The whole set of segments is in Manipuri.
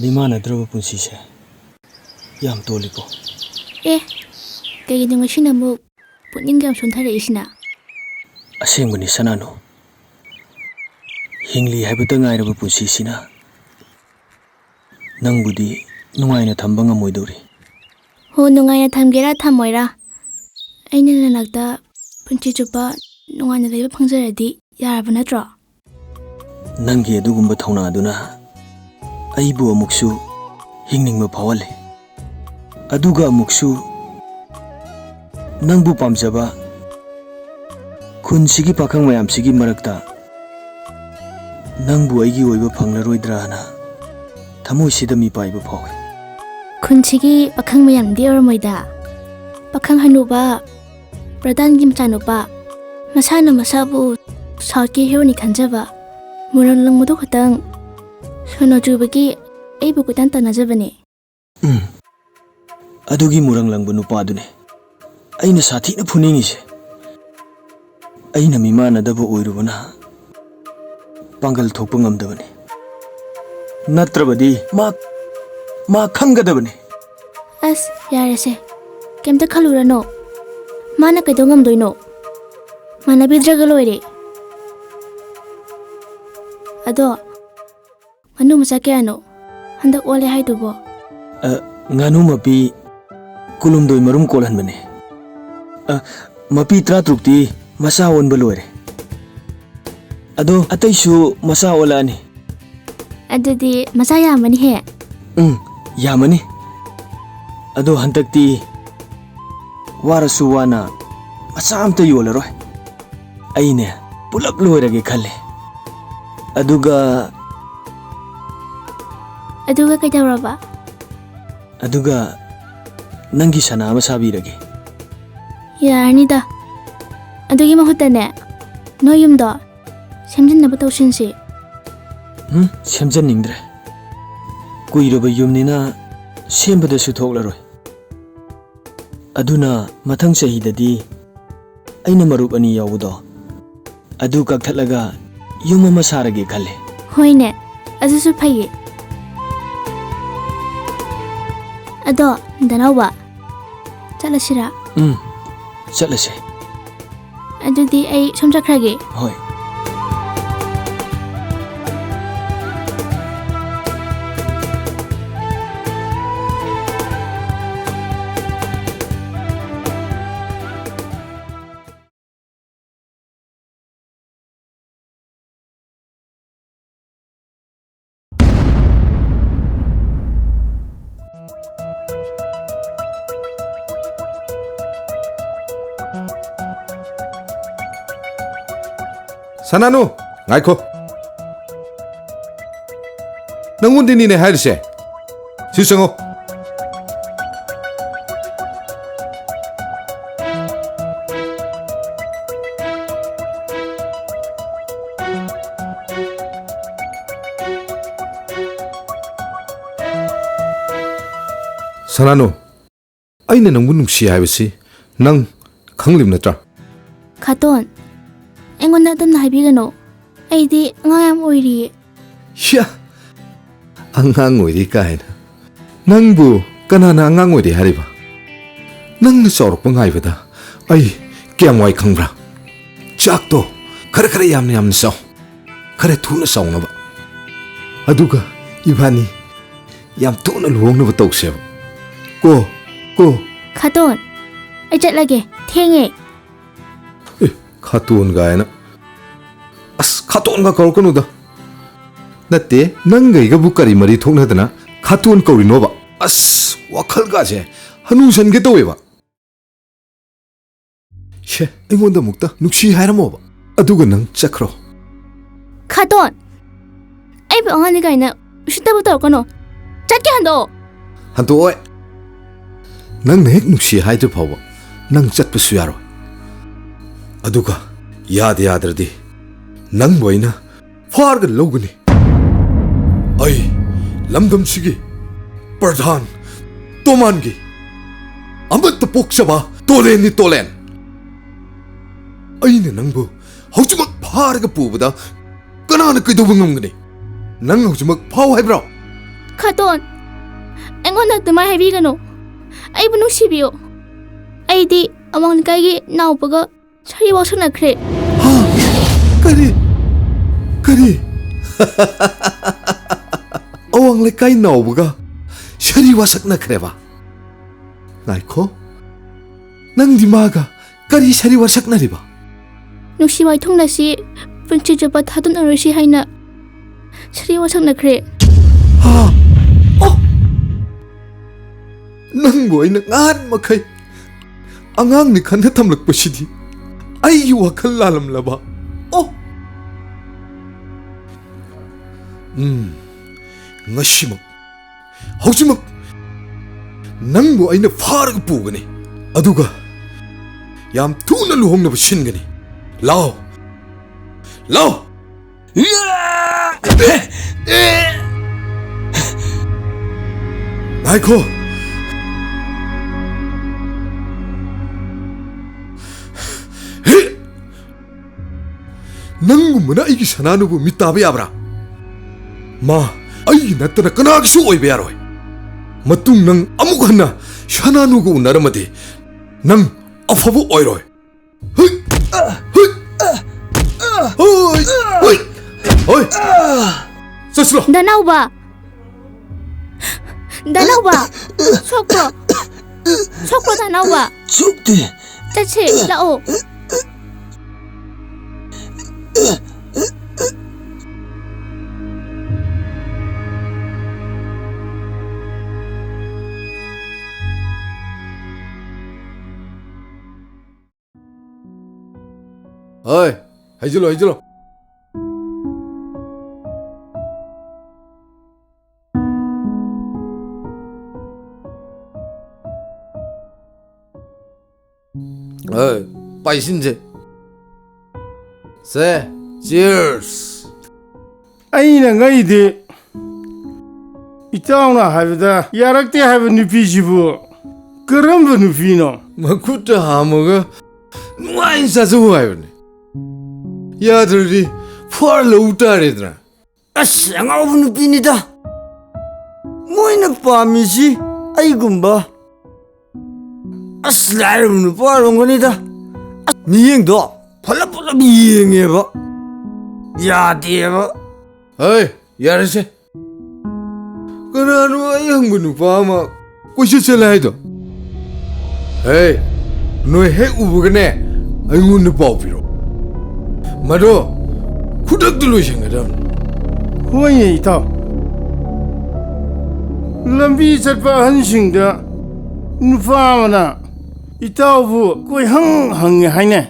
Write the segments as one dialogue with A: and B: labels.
A: ꯃꯤꯃꯥꯟꯅꯗ꯭ꯔꯕ ꯄꯨꯟꯁꯤꯁꯦ ꯌꯥꯝ ꯇꯣꯜꯂꯤꯀꯣ
B: ꯀꯩꯒꯤꯅꯣ ꯉꯁꯤꯅ ꯑꯃꯨꯛ ꯄꯨꯛꯅꯤꯡꯒ ꯌꯥꯝ ꯁꯣꯟꯊꯔꯛꯏꯁꯤꯅ
A: ꯑꯁꯦꯡꯕꯅꯤ ꯁꯅꯥꯅꯨ ꯍꯤꯡꯂꯤ ꯍꯥꯏꯕꯇ ꯉꯥꯏꯔꯕ ꯄꯨꯟꯁꯤꯁꯤꯅ ꯅꯪꯕꯨꯗꯤ ꯅꯨꯡꯉꯥꯏꯅ ꯊꯝꯕ ꯉꯝꯃꯣꯏꯗꯧꯔꯤ
B: ꯍꯣ ꯅꯨꯡꯉꯥꯏꯅ ꯊꯝꯒꯦꯔꯥ ꯊꯝꯃꯣꯏꯔꯥ ꯑꯩꯅ ꯅꯅꯥꯛꯇ ꯄꯨꯟꯁꯤ ꯆꯨꯞꯄ ꯅꯨꯡꯉꯥꯏꯅ ꯂꯩꯕ ꯐꯪꯖꯔꯗꯤ ꯌꯥꯔꯕ ꯅꯠꯇ꯭ꯔꯣ
A: ꯅꯪꯒꯤ ꯑꯗꯨꯒꯨꯝꯕ ꯊꯧꯅꯥꯗꯨꯅ ꯑꯩꯕꯨ ꯑꯃꯨꯛꯁꯨ ꯍꯤꯡꯅꯤꯡꯕ ꯐꯥꯎꯍꯜꯂꯤ ꯑꯗꯨꯒ ꯑꯃꯨꯛꯁꯨ ꯅꯪꯕꯨ ꯄꯥꯝꯖꯕ ꯈꯨꯟꯁꯤꯒꯤ ꯄꯥꯈꯪ ꯃꯌꯥꯝꯁꯤꯒꯤ ꯃꯔꯛꯇ ꯅꯪꯕꯨ ꯑꯩꯒꯤ ꯑꯣꯏꯕ ꯐꯪꯂꯔꯣꯏꯗ꯭ꯔꯥꯅ ꯊꯃꯣꯏꯁꯤꯗ ꯃꯤꯄꯥꯏꯕ ꯐꯥꯎꯏ
B: ꯈꯨꯟꯁꯤꯒꯤ ꯄꯥꯈꯪ ꯃꯌꯥꯝꯗꯤ ꯑꯣꯏꯔꯝꯃꯣꯏꯗ ꯄꯥꯈꯪ ꯍꯅꯨꯕ ꯄ꯭ꯔꯙꯥꯟꯒꯤ ꯃꯆꯥꯅꯨꯄꯥ ꯃꯁꯥꯅ ꯃꯁꯥꯕꯨ ꯁꯥꯎꯠꯀꯤ ꯍꯦꯔꯣꯅꯤ ꯈꯟꯖꯕ ꯃꯨꯔꯪ ꯂꯪꯕꯗꯨ ꯈꯛꯇꯪ ꯁꯣꯅꯣ ꯆꯨꯕꯒꯤ ꯑꯩꯕꯨ ꯀꯣꯏꯇꯥꯟ ꯇꯥꯟꯅꯖꯕꯅꯦ
A: ꯑꯗꯨꯒꯤ ꯃꯨꯔꯪ ꯂꯪꯕ ꯅꯨꯄꯥꯗꯨꯅꯦ ꯑꯩꯅ ꯁꯥꯊꯤꯅ ꯐꯨꯅꯤꯡꯉꯤꯁꯦ ꯑꯩꯅ ꯃꯤꯃꯥꯟꯅꯗꯕ ꯑꯣꯏꯔꯨꯕꯅ ꯄꯥꯡꯒꯜ ꯊꯣꯛꯄ ꯉꯝꯗꯕꯅꯤ ꯅꯠꯇ꯭ꯔꯕꯗꯤ ꯃꯥ ꯈꯪꯒꯗꯕꯅꯤ
B: ꯑꯁ ꯌꯥꯔꯦꯁꯦ ꯀꯩꯝꯇ ꯈꯜꯂꯨꯔꯅꯣ ꯃꯥꯅ ꯀꯩꯗꯧ ꯉꯝꯗꯣꯏꯅꯣ ꯃꯥꯟꯅꯕꯤꯗ꯭ꯔꯒ ꯂꯣꯏꯔꯦ ꯑꯗꯣ ꯉꯥꯅꯨ ꯃꯆꯥ ꯀꯌꯥꯅꯣ ꯍꯟꯗꯛ ꯑꯣꯜꯂꯦ ꯍꯥꯏꯗꯨꯕꯣ
A: ꯉꯥꯅꯨ ꯃꯄꯤ 12 ꯃꯔꯨꯝ ꯀꯣꯜꯍꯟꯕꯅꯦ ꯃꯄꯤ 13ꯇꯤ ꯃꯆꯥ ꯑꯣꯟꯕ ꯂꯣꯏꯔꯦ ꯑꯗꯣ ꯑꯇꯩꯁꯨ ꯃꯆꯥ ꯑꯣꯜꯂꯛꯑꯅꯤ
B: ꯑꯗꯨꯗꯤ ꯃꯆꯥ ꯌꯥꯝꯃꯅꯤꯍꯦ
A: ꯌꯥꯝꯃꯅꯤ ꯑꯗꯣ ꯍꯟꯗꯛꯇꯤ ꯋꯥꯔꯁꯨ ꯋꯥꯅ ꯃꯆꯥ ꯑꯝꯇ ꯌꯣꯜꯂꯔꯣꯏ ꯑꯩꯅꯦ ꯄꯨꯂꯞ ꯂꯣꯏꯔꯒꯦ ꯈꯜꯂꯦ ꯑꯗꯨꯒ
B: ꯀꯩꯗꯧꯔꯕ
A: ꯑꯗꯨꯒ ꯅꯪꯒꯤ ꯁꯅꯥ ꯑꯃ ꯁꯥꯕꯤꯔꯒꯦ
B: ꯌꯥꯔꯅꯤꯗ ꯑꯗꯨꯒꯤ ꯃꯍꯨꯠꯇꯅꯦ ꯅꯣꯏ ꯌꯨꯝꯗꯣ ꯁꯦꯝꯖꯤꯟꯅꯕ ꯇꯧꯁꯤꯟꯁꯤ
A: ꯁꯦꯝꯖꯟꯅꯤꯡꯗ꯭ꯔꯦ ꯀꯨꯏꯔꯕ ꯌꯨꯝꯅꯤꯅ ꯁꯦꯝꯕꯗꯁꯨ ꯊꯣꯛꯂꯔꯣꯏ ꯑꯗꯨꯅ ꯃꯊꯪ ꯆꯍꯤꯗꯗꯤ ꯑꯩꯅ ꯃꯔꯨꯞ 2 ꯌꯥꯎꯕꯗꯣ ꯑꯗꯨ ꯀꯛꯊꯠꯂꯒ ꯌꯨꯝ ꯑꯃ ꯁꯥꯔꯒꯦ ꯈꯜꯂꯦ
B: ꯍꯣꯏꯅꯦ ꯑꯗꯨꯁꯨ ꯐꯩꯌꯦ ꯑꯗꯣ ꯗꯅꯥꯎꯕ ꯆꯠꯂꯁꯤꯔꯥ
A: ꯆꯠꯂꯁꯦ
B: ꯑꯗꯨꯗꯤ ꯑꯩ ꯁꯣꯝ ꯆꯠꯈ꯭ꯔꯒꯦ
A: ꯍꯣꯏ
C: Sananu, ngaiko. Nangundi ni ne harise. Sisengo. Sananu, aina nangu nungsi haibasi nang khanglim natra.
B: Khaton ꯑꯩꯉꯣꯟꯗ ꯑꯗꯨꯝꯅ ꯍꯥꯏꯕꯤꯒꯅꯣ ꯑꯩꯗꯤ ꯑꯉꯥꯡ ꯌꯥꯝ ꯑꯣꯏꯔꯤꯌꯦ
C: ꯌꯥ ꯑꯉꯥꯡ ꯑꯣꯏꯔꯤ ꯀꯥꯏꯅ ꯅꯪꯕꯨ ꯀꯅꯥꯅ ꯑꯉꯥꯡ ꯑꯣꯏꯔꯤ ꯍꯥꯏꯔꯤꯕ ꯅꯪꯅ ꯆꯥꯎꯔꯛꯄ ꯉꯥꯏꯕꯗ ꯑꯩ ꯀꯌꯥꯝ ꯋꯥꯏ ꯈꯪꯕ꯭ꯔꯥ ꯆꯥꯛꯇꯣ ꯈꯔ ꯌꯥꯝꯅ ꯆꯥꯎ ꯈꯔ ꯊꯨꯅ ꯆꯥꯎꯅꯕ ꯑꯗꯨꯒ ꯏꯕꯥꯅꯤ ꯌꯥꯝ ꯊꯨꯅ ꯂꯨꯍꯣꯡꯅꯕ ꯇꯧꯁꯦꯕ ꯀꯣ
B: ꯈꯥꯇꯣꯟ ꯑꯩ ꯆꯠꯂꯒꯦ ꯊꯦꯡꯉꯦ
C: Khatun gaina as khatun ga kanu da natte nangai ga bukari mari thokna dana khatun kauri no ba as wakhal ga je hanu san ge towe ba she ingonda mukta nukshi hairamo ba aduga nang chakro
B: Khaton ai ba ngani gaina ushita bu taw kano chatke hando
C: oi nang nek nukshi haidu phawa nang chatpa su yaro aduga yadradi nang boina farga loguni ai lamdam sigi pradhan tomangi amat poksaba tolen aine nangbu haujumak farga pubada kanana kaidu ngamgani nang haujumak phau haibra
B: ꯈꯥꯇꯣꯟ ꯑꯩꯉꯣꯟꯗ ꯑꯗꯨꯃꯥꯏ ꯍꯥꯏꯕꯤꯒꯅꯨ ꯑꯩꯕꯨ ꯅꯨꯡꯁꯤꯕꯤꯌꯨ ꯑꯩꯗꯤ ꯑꯋꯥꯡ ꯂꯩꯀꯥꯏꯒꯤ ꯅꯥꯎꯕꯒ ꯁꯥꯔꯤ ꯋꯥꯎꯁꯟꯅꯈ꯭ꯔꯦ
C: ꯀꯔꯤ ꯀꯔꯤ ꯑꯋꯥꯡ ꯂꯩꯀꯥꯏ ꯅꯥꯎꯕꯒ ꯁꯥꯔꯤ ꯋꯥꯁꯛꯅꯈ꯭ꯔꯦꯕ ꯉꯥꯏꯈꯣ ꯅꯪꯗꯤ ꯃꯥꯒ ꯀꯔꯤ ꯁꯥꯔꯤ ꯋꯥꯁꯛꯅꯔꯤꯕ
B: ꯅꯨꯡꯁꯤ ꯋꯥꯏꯊꯨꯡꯅꯁꯤ ꯄꯨꯟꯁꯤ ꯆꯨꯞꯄ ꯊꯥꯗꯣꯛꯅꯔꯣꯏꯁꯤ ꯍꯥꯏꯅ ꯁꯥꯔꯤ ꯋꯥꯁꯛꯅꯈ꯭ꯔꯦ
C: ꯅꯪꯕꯨ ꯑꯩꯅ ꯉꯍꯥꯟ ꯃꯈꯩ ꯑꯉꯥꯡꯅꯤ ꯈꯟꯅ ꯊꯝꯂꯛꯄꯁꯤꯗꯤ ꯑꯩꯒꯤ ꯋꯥꯈꯜ ꯂꯥꯜꯂꯝꯂꯕ ꯉꯁꯤꯃꯛ ꯍꯧꯖꯤꯛꯃꯛ ꯅꯪꯕꯨ ꯑꯩꯅ ꯐꯥꯔꯒ ꯄꯨꯒꯅꯤ ꯑꯗꯨꯒ ꯌꯥꯝ ꯊꯨꯅ ꯂꯨꯍꯣꯡꯅꯕ ꯁꯤꯟꯒꯅꯤ ꯂꯥꯎ ꯂꯥꯎ ꯉꯥꯏꯈꯣ ꯅꯪꯒꯨꯝꯕꯅ ꯑꯩꯒꯤ ꯁꯅꯥꯅꯨꯕꯨ ꯃꯤꯠ ꯇꯥꯕ ꯌꯥꯕ꯭ꯔꯥ ꯃꯥ ꯑꯩꯒꯤ ꯅꯠꯇꯅ ꯀꯅꯥꯒꯤꯁꯨ ꯑꯣꯏꯕ ꯌꯥꯔꯣꯏ ꯃꯇꯨꯡ ꯅꯪ ꯑꯃꯨꯛ ꯍꯟꯅ ꯁꯅꯥꯅꯨꯒ ꯎꯅꯔꯝꯃꯗꯤ ꯅꯪ ꯑꯐꯕ ꯑꯣꯏꯔꯣꯏ ꯆꯠꯁꯤꯔꯣ
B: ꯗꯅꯥꯎꯕ ꯗꯅꯥꯎꯕ ꯁꯣꯛꯄ꯭ꯔꯣ ꯁꯣꯛꯄ꯭ꯔꯣ ꯗꯅꯥꯎꯕ
A: ꯁꯣꯛꯇꯦ
B: ꯆꯠꯁꯦ ꯂꯥꯛꯑꯣ
C: ꯍꯣꯏ ꯍꯩꯖꯤꯜꯂꯣ ꯍꯩꯖꯤꯜꯂꯣ ꯍꯣꯏ ꯄꯥꯏꯁꯤꯟꯁꯦ ꯁꯦ ꯆꯤꯌꯔꯁ
D: ꯑꯩꯅ ꯉꯛꯏꯗꯤ ꯏꯇꯥꯎꯅ ꯍꯥꯏꯕꯗ ꯌꯥꯔꯛꯇꯦ ꯍꯥꯏꯕ ꯅꯨꯄꯤꯁꯤꯕꯨ ꯀꯔꯝꯕ ꯅꯨꯄꯤꯅꯣ
C: ꯃꯈꯨꯠꯇ ꯍꯥꯝꯃꯒ ꯅꯨꯡꯉꯥꯏꯅ ꯆꯥꯖꯧ ꯍꯥꯏꯕꯅꯤ ꯌꯥꯗ꯭ꯔꯗꯤ ꯐꯥꯔ ꯂꯧ ꯇꯥꯔꯦꯗꯅ
E: ꯑꯁ ꯑꯉꯥꯎꯕ ꯅꯨꯄꯤꯅꯤꯗ ꯃꯣꯏꯅ ꯄꯥꯝꯃꯤꯁꯤ ꯑꯩꯒꯨꯝꯕ ꯑꯁ ꯂꯥꯏꯔꯕ ꯅꯨꯄꯥ ꯑꯣꯏꯔꯝꯒꯅꯤꯗ ꯃꯤꯌꯦꯡꯗꯣ ꯐꯂꯞ ꯐꯂꯞ ꯌꯦꯡꯉꯦꯕ ꯌꯥꯗꯦꯕ
C: ꯍꯣꯏ ꯌꯥꯔꯁꯦ ꯀꯅꯥꯅꯣ ꯑꯩ ꯍꯪꯕ ꯅꯨꯄꯥ ꯑꯃ ꯀꯣꯏꯆꯠ ꯆꯠꯂꯦ ꯍꯥꯏꯗꯣ ꯍꯦ ꯅꯣꯏ ꯍꯦꯛ ꯎꯕꯒꯅꯦ ꯑꯩꯉꯣꯟꯗ ꯄꯥꯎ ꯄꯤꯔꯛꯑꯣ ꯃꯗꯣ ꯈꯨꯗꯛꯇ ꯂꯣꯏꯁꯤꯟꯒꯗꯕꯅꯤ
D: ꯍꯣꯏꯅꯦ ꯏꯇꯥꯎ ꯂꯝꯕꯤ ꯆꯠꯄ ꯑꯍꯟꯁꯤꯡꯗ ꯅꯨꯄꯥ ꯑꯃꯅ ꯏꯇꯥꯎꯕꯨ ꯀꯣꯏꯍꯪ ꯍꯪꯉꯦ ꯍꯥꯏꯅꯦ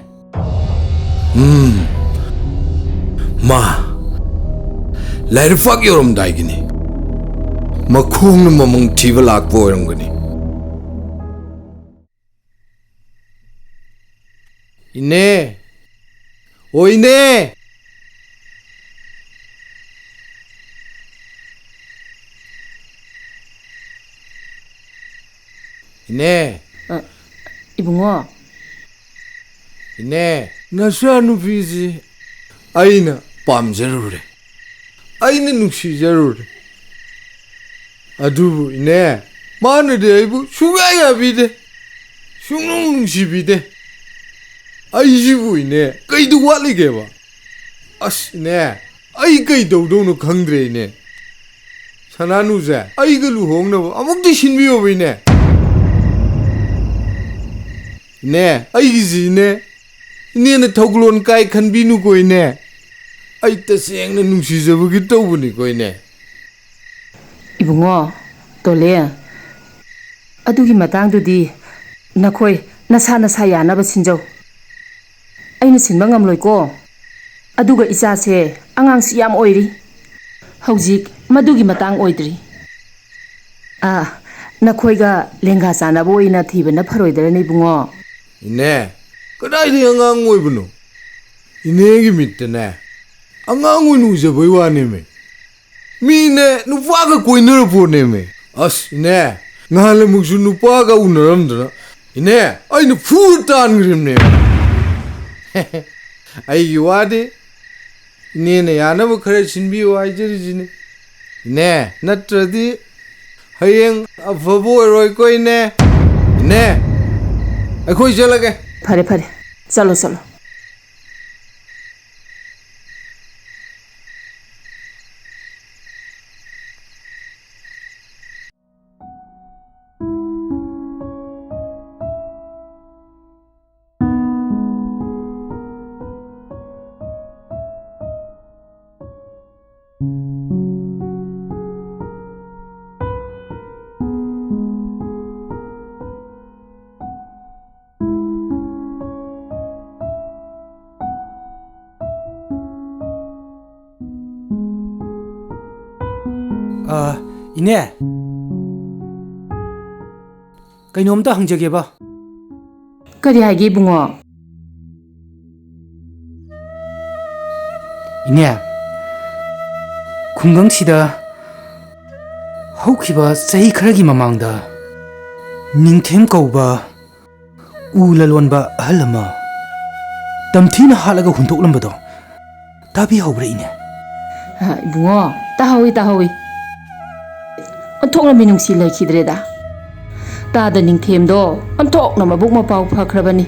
C: ꯃꯥ ꯂꯥꯏꯔꯐꯥꯛ ꯌꯧꯔꯝꯗꯥꯏꯒꯤꯅꯤ ꯃꯈꯣꯡꯅ ꯃꯃꯪ ꯊꯤꯕ ꯂꯥꯛꯄ ꯑꯣꯏꯔꯝꯒꯅꯤ ꯏꯅꯦ ꯑꯣ ꯏꯅꯦ ꯏꯅꯦ
F: 이붕어
C: ꯏꯅꯦ ꯅꯆꯥꯅꯨꯄꯤꯁꯤ ꯑꯩꯅ ꯄꯥꯝꯖꯔꯨꯔꯦ ꯑꯩꯅ ꯅꯨꯡꯁꯤꯖꯔꯨꯔꯦ ꯑꯗꯨꯕꯨ ꯏꯅꯦ ꯃꯥꯅꯗꯤ ꯑꯩꯕꯨ ꯁꯨꯡꯌꯥ ꯌꯥꯕꯤꯗꯦ ꯁꯨꯡꯅꯨꯡ ꯅꯨꯡꯁꯤꯕꯤꯗꯦ ꯑꯩꯁꯤꯕꯨ ꯏꯅꯦ ꯀꯩꯗ ꯋꯥꯠꯂꯤꯒꯦꯕ ꯑꯁ ꯏꯅꯦ ꯑꯩ ꯀꯩ ꯇꯧꯗꯧꯅꯣ ꯈꯪꯗ꯭ꯔꯦ ꯏꯅꯦ ꯁꯅꯥꯅꯨꯁꯦ ꯑꯩꯒ ꯂꯨꯍꯣꯡꯅꯕ ꯑꯃꯨꯛꯇꯤ ꯁꯤꯟꯕꯤꯌꯣꯕ ꯏꯅꯦ ꯏꯅꯦ ꯑꯩꯒꯤꯁꯤ ꯏꯅꯦ ꯏꯅꯦꯅ ꯊꯧꯒꯂꯣꯟ ꯀꯥꯏ ꯈꯟꯕꯤꯅꯨꯀꯣ ꯏꯅꯦ ꯑꯩ ꯇꯁꯦꯡꯅ ꯅꯨꯡꯁꯤꯖꯕꯒꯤ ꯇꯧꯕꯅꯤꯀꯣ ꯏꯅꯦ
F: 이붕어 ꯇꯣꯂꯦ ꯑꯗꯨꯒꯤ ꯃꯇꯥꯡꯗꯨꯗꯤ ꯅꯈꯣꯏ ꯅꯁꯥ ꯅꯁꯥ ꯌꯥꯅꯕ ꯁꯤꯟꯖꯧ ꯑꯩꯅ ꯁꯤꯟꯕ ꯉꯝꯂꯣꯏꯀꯣ ꯑꯗꯨꯒ ꯏꯆꯥꯁꯦ ꯑꯉꯥꯡꯁꯤ ꯌꯥꯝ ꯑꯣꯏꯔꯤ ꯍꯧꯖꯤꯛ ꯃꯗꯨꯒꯤ ꯃꯇꯥꯡ ꯑꯣꯏꯗ꯭ꯔꯤ ꯅꯈꯣꯏꯒ ꯂꯦꯡꯒꯥ ꯆꯥꯟꯅꯕ ꯑꯣꯏꯅ ꯊꯤꯕꯅ ꯐꯔꯣꯏꯗ꯭ꯔꯅꯦ 이붕어
C: ꯏꯅꯦ ꯀꯗꯥꯏꯗꯒꯤ ꯑꯉꯥꯡ ꯑꯣꯏꯕꯅꯣ ꯏꯅꯦꯒꯤ ꯃꯤꯠꯇꯅꯦ ꯑꯉꯥꯡ ꯑꯣꯏꯅ ꯎꯖꯕꯩ ꯋꯥꯅꯦꯃꯦ ꯃꯤꯅꯦ ꯅꯨꯄꯥꯒ ꯀꯣꯏꯅꯔ ꯄꯣꯠꯅꯦꯃꯦ ꯑꯁ ꯏꯅꯦ ꯅꯍꯥꯟꯃꯨꯛꯁꯨ ꯅꯨꯄꯥꯒ ꯎꯅꯔꯝꯗꯅ ꯏꯅꯦ ꯑꯩꯅ ꯐꯨꯔ ꯇꯥꯟꯈ꯭ꯔꯤꯕꯅꯦ ꯑꯩꯒꯤ ꯋꯥꯗꯤ ꯏꯅꯦꯅ ꯌꯥꯅꯕ ꯈꯔ ꯁꯤꯟꯕꯤꯌꯨ ꯍꯥꯏꯖꯔꯤꯁꯤꯅꯤ ꯏꯅꯦ ꯅꯠꯇ꯭ꯔꯗꯤ ꯍꯌꯦꯡ ꯑꯐꯕ ꯑꯣꯏꯔꯣꯏꯀꯣ ꯏꯅꯦ ꯏꯅꯦ ꯑꯩꯈꯣꯏ ꯆꯠꯂꯒꯦ
F: ꯐꯔꯦ ꯐꯔꯦ ꯆꯠꯂꯣ ꯆꯠꯂꯣ
E: 이네 ꯀꯩꯅꯣꯝꯇ ꯍꯪꯖꯒꯦꯕ
F: ꯀꯔꯤ ꯍꯥꯏꯒꯦ ꯏꯕꯨꯡꯉꯣ
E: 이네 ꯈꯨꯡꯒꯪꯁꯤꯗ ꯍꯧꯈꯤꯕ ꯆꯍꯤ ꯈꯔꯒꯤ ꯃꯃꯥꯡꯗ ꯅꯤꯡꯊꯦꯝ ꯀꯧꯕ ꯎ ꯂꯂꯣꯟꯕ ꯑꯍꯜ ꯑꯃ ꯇꯝꯊꯤꯅ ꯍꯥꯠꯂꯒ ꯍꯨꯟꯇꯣꯛꯂꯝꯕꯗꯣ ꯇꯥꯕꯤꯍꯧꯕ꯭ꯔꯥ ꯏꯅꯦ
F: ꯏꯕꯨꯡꯉꯣ ꯇꯥꯍꯧꯏ ꯇꯥꯍꯧꯏ ꯑꯣꯟꯊꯣꯛꯅ ꯃꯤꯅꯨꯡꯁꯤ ꯂꯩꯈꯤꯗ꯭ꯔꯦꯗ ꯇꯥꯗ ꯅꯤꯡꯊꯦꯝꯗꯣ ꯑꯣꯟꯊꯣꯛꯅ ꯃꯕꯨꯛ ꯃꯄꯥꯎ ꯐꯈ꯭ꯔꯕꯅꯤ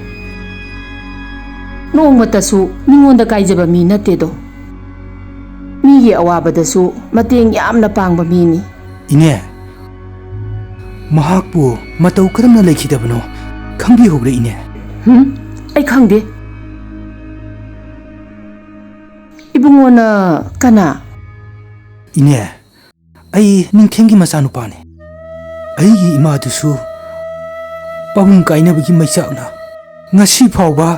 F: ꯅꯣꯡꯃꯇꯁꯨ ꯃꯤꯉꯣꯟꯗ ꯀꯥꯏꯖꯕ ꯃꯤ ꯅꯠꯇꯦꯗꯣ ꯃꯤꯒꯤ ꯑꯋꯥꯕꯗꯁꯨ ꯃꯇꯦꯡ ꯌꯥꯝꯅ ꯄꯥꯡꯕ ꯃꯤꯅꯤ
E: 이네 ꯃꯍꯥꯛꯄꯨ ꯃꯇꯧ ꯀꯔꯝꯅ ꯂꯩꯈꯤꯗꯕꯅꯣ ꯈꯪꯕꯤꯍꯧꯕ꯭ꯔꯥ 이네
F: ꯑꯩ ꯈꯪꯗꯦ 이붕어나 까나
E: 이네 ꯑꯩ ꯅꯤꯡꯊꯦꯝꯒꯤ ꯃꯆꯥꯅꯨꯄꯥꯅꯤ ꯑꯩꯒꯤ 이마ꯗꯨꯁꯨ ꯄꯥꯕꯨꯡ ꯀꯥꯏꯅꯕꯒꯤ ꯃꯩꯆꯥꯛꯅ ꯉꯁꯤ ꯐꯥꯎꯕ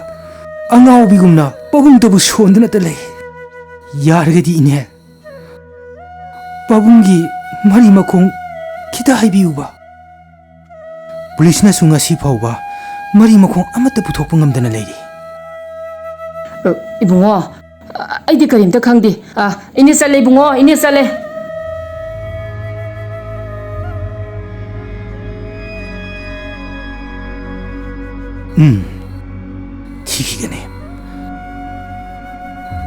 E: ꯑꯉꯥꯎꯕꯤꯒꯨꯝꯅ ꯄꯥꯕꯨꯡꯗꯕꯨ ꯁꯣꯟꯗꯨꯅꯇ ꯂꯩ ꯌꯥꯔꯒꯗꯤ 이네 ꯄꯥꯕꯨꯡꯒꯤ ꯃꯔꯤ ꯃꯈꯣꯡ ꯈꯤꯇ ꯍꯥꯏꯕꯤꯌꯨꯕ ꯄꯨꯂꯤꯁꯅꯁꯨ ꯉꯁꯤ ꯐꯥꯎꯕ ꯃꯔꯤ ꯃꯈꯣꯡ ꯑꯃꯠꯇ ꯄꯨꯊꯣꯛꯄ ꯉꯝꯗꯅ ꯂꯩꯔꯤ
F: 이붕어 ꯑꯩꯗꯤ ꯀꯔꯤꯝꯇ ꯈꯪꯗꯦ 이네 ꯆꯠꯂꯦ 이붕어 이네 ꯆꯠꯂꯦ
E: ꯊꯤꯈꯤꯒꯅꯤ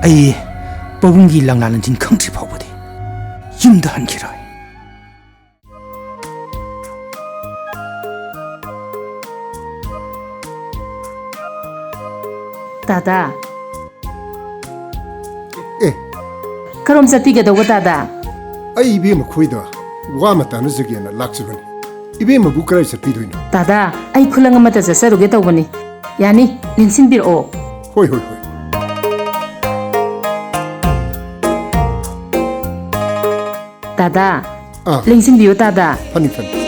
E: ꯑꯩ ꯄꯥꯕꯨꯡꯒꯤ ꯂꯪꯂꯥ ꯂꯪꯖꯤꯟ ꯈꯪꯗ꯭ꯔꯤ ꯐꯥꯎꯕꯗꯤ ꯌꯨꯝꯗ ꯍꯟꯈꯤꯔꯣꯏ
F: तादा
D: ꯑꯦ
F: करोम चत्पीगदौबा तादा
D: ꯑꯩ ꯏꯕꯦꯝꯃ ꯈꯣꯏꯗ ꯋꯥ ꯑꯃ ꯇꯥꯟꯅꯖꯒꯦꯅ ꯂꯥꯛꯆꯕꯅꯤ ꯏꯕꯦꯝꯃꯕꯨ ꯀꯔꯥꯏ ꯆꯠꯄꯤꯗꯣꯏꯅꯣ
F: तादा ꯑꯩ ꯈꯨꯂꯪ ꯑꯃꯇ ꯆꯠꯆꯔꯨꯒꯦ ꯇꯧꯕꯅꯤ ꯌꯥꯅꯤ ꯂꯦꯡꯁꯤꯟꯕꯤꯔꯛꯑꯣ
D: ꯍꯣꯏ ꯍꯣꯏ ꯍꯣꯏ
F: तादा
D: ꯑꯥ
F: ꯂꯦꯡꯁꯤꯟꯕꯤꯌꯣ तादा
D: ꯐꯅꯤ ꯐꯅꯤ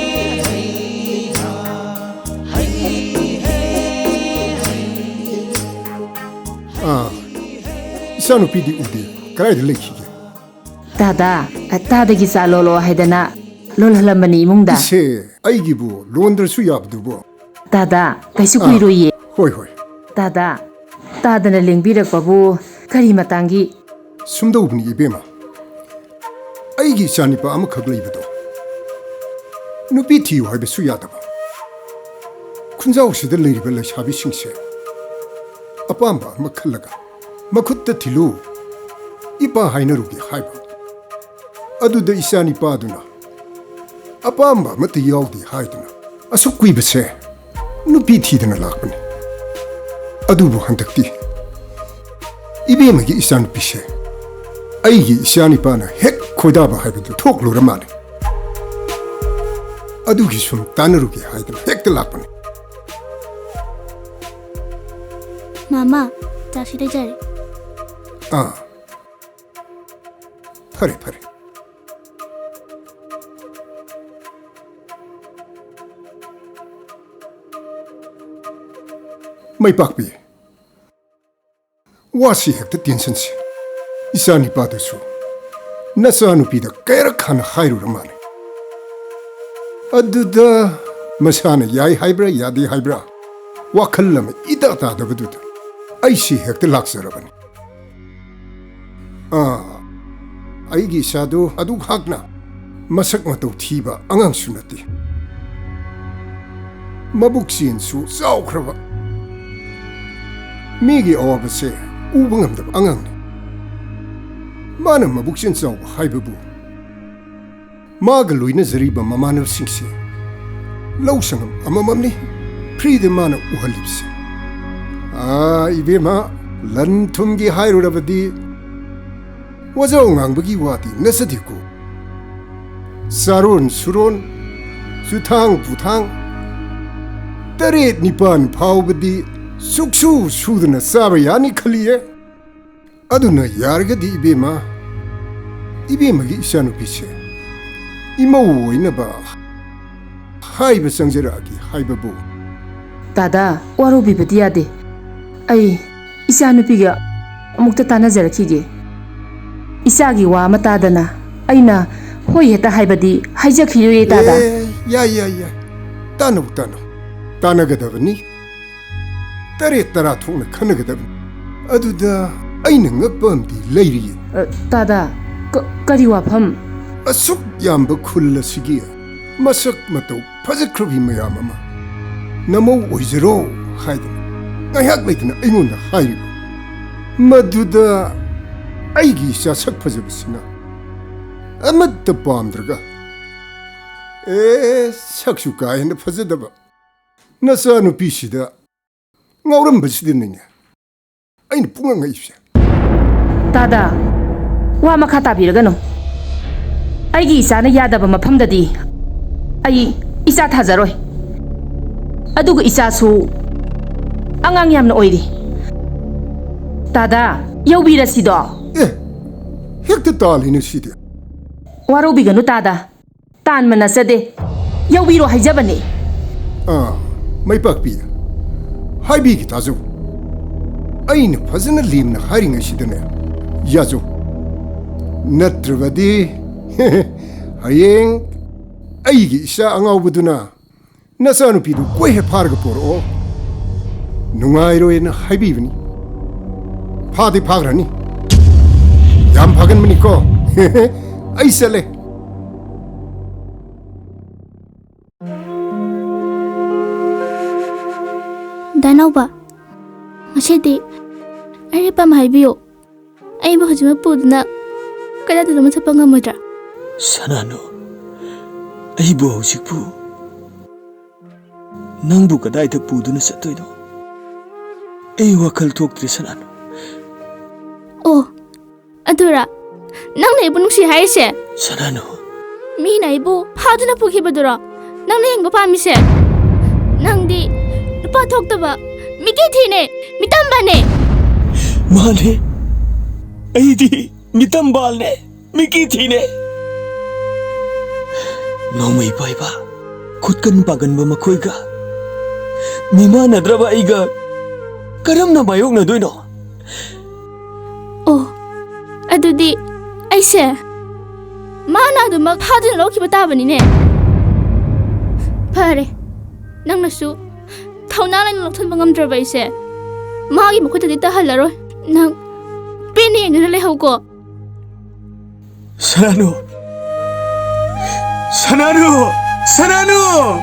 D: 이찬우피디 우디 그라이드 레이키게
F: तादा तादगी चा लोलो हाइदना लोलहलमनी इमुंगदा
D: 이세 아이기부 론들수 야브두부
F: तादा कैसु कुइरोये
D: 호이 호이
F: तादा तादना लेंबिरकबाबु करी मतांगी
D: 숨더우브니 이베마 아이기 이찬이빠 아무khak 레이브도 누피 티유 하이베 수야다바 쿤자옥시들 레이리베 레샤비 싱세 아빠암바 마칼라가 마쿠트 틸루 이빠 하이너루기 하이바 अदुद इसानी पादुना अपाम्बा मत यावदी हाइदुना असुक कुइबसे नुपी थीदना लाकबने अदुबु हंतक्ति इबेमगी इसान पिसे अइगी इसानी पाना हेक खोदाबा हाइबदु थोकलोरा माने अदुगी सुम तानरुगी हाइदना हेक्त लाकबने
B: मामा तासी ले जारे
D: फरे फरे मैं पाकपी वासी हेक्ट टेंशन से इसानी पादसु नचानुपीद कैरक खाना हाइरुर माने अदुदा मसाना याई हाइब्रा यादी हाइब्रा वाखल लम इता तादबदुद ऐसी हेक्ट लाक्सरबनी अइगी सादु अदु खाकना मसक मतौ थीबा अंगांग सुनती मबुक सिनसु चाउख्रबा मीगी अवाबसे उबंगमदब अंगांगने माना मबुक सिन Chaoba हाइबबु 마가 로이너저리바 마마너싱시 lausanam amamamni 프리드 마나 우할립시 아 이베마 란툼기 하이로라바디 와자옹앙버기 와디 네서디고 사론 수론 수탕 부탕 따레 니판 파우버디 쑥수 수드나 사바야니 칼리에 아두나 야르가디 이베마 이베마기 이샤누피시 이모오이나바 하이브 성제라기 하이브부
F: Tada, warubibadi yade. Ay, isa nupiga amukta tanazarakhige. Isagi wa matadana. Aina hoi heta haibadi haijakhiyoye tada.
D: 야 따노 따나가다버니 따레 따라 통나 카나가다버니 아두다 아이는 ngakpamdi leiriye
F: Tada, kari wafam.
D: asuk yamba khullasigi masak matau phajakhrbi mayamama namo oizero haidana ngayak leitna aingonda hairiba maduda aigi sa sak phajabsina amatta pamdraga saksu kaina phajadaba nasa nupishida ngaurambasidinnya aina punga ngaipse
F: Tada, wa makha tabiragano. Aigi isa na yadaba mafamdadi. Ay isa thajaroi. Aduga isa su angang yamna oiri. Tada, yaubira sido.
D: hekta talina sidi
F: Warubiganu tada. Tan manasade. Yaubiro haijabane.
D: mai pakpi haibi ki tazu aina phajana limna haringa sidane yazo natrvadi hayeng aigi isa angaubuduna nasanu pidu koi he pharga poro nungairo ena haibibni phadi phagrani yam phagan mani ko aisale
B: Danauba, ngashidi ari pam haibiyo. Ai ba hajima pudna kada da matsa ngamudra.
A: Sanano, aibu hausikpu nangbu kadaita puduna sattoino. Ai wakal thoktre Sanano.
B: Oh, adura. Nang na ibu nungsi haise.
A: Sanano,
B: Mi na ibu haduna pukhibadura. Nang na yengba pamise. Nang di nupa thoktaba. Miki thine, mitambane.
A: mane, aidi mitambalne, miki thine. Nomai paiba, khutkan paganba makhoiga. Mima nadraba aiga karamna bayokna doino.
B: Oh, adudi aise. Mana adumak haduna lokhiba tabanine. Pare, nang nasu thaunalan lokthonba ngamdraba aise. Magi makhutadi tahallaroi. Nang peni ngana lehauko.
A: Sanano, Sanano, Sanano.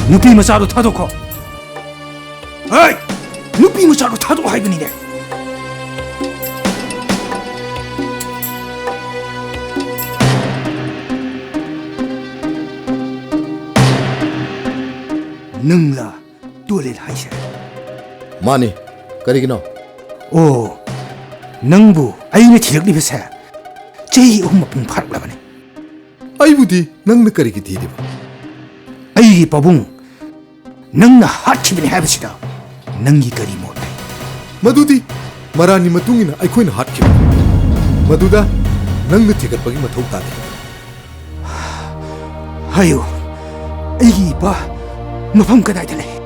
E: 누피 마사로 타도코. 아이, 누피 마사로 타도 하이브니네. 능라 또레 하이세.
C: 마니 까리기노
E: 오, 능부 아이네 지력리 베세. 제이 엄마 붕 파르라바네.
C: 아이부디 낭나 까리기 디디바
E: 아이 바붕 능나 하치비네 해보시다. 능이 거리 못해.
C: 마두디 마라니 마퉁이나 아이코이나 핫키 마두다 낭나 티갓바기 마토 타데
E: 아유, 아이 바 마밤 가다이들래.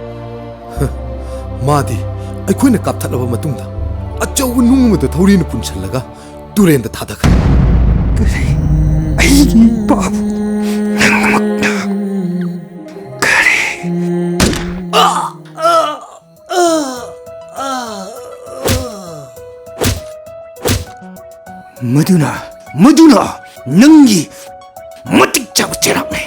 C: 마디 아이코이나 깝탈라바 마퉁다 아쩌고 눅무다 더리는 분찰라가 뚜렌다 타다가
E: 그래, 아이 바 Maduna, ꯅꯪꯒꯤ ꯃꯇꯤꯛ ꯆꯥꯕ ꯆꯩꯔꯥꯛꯅꯤ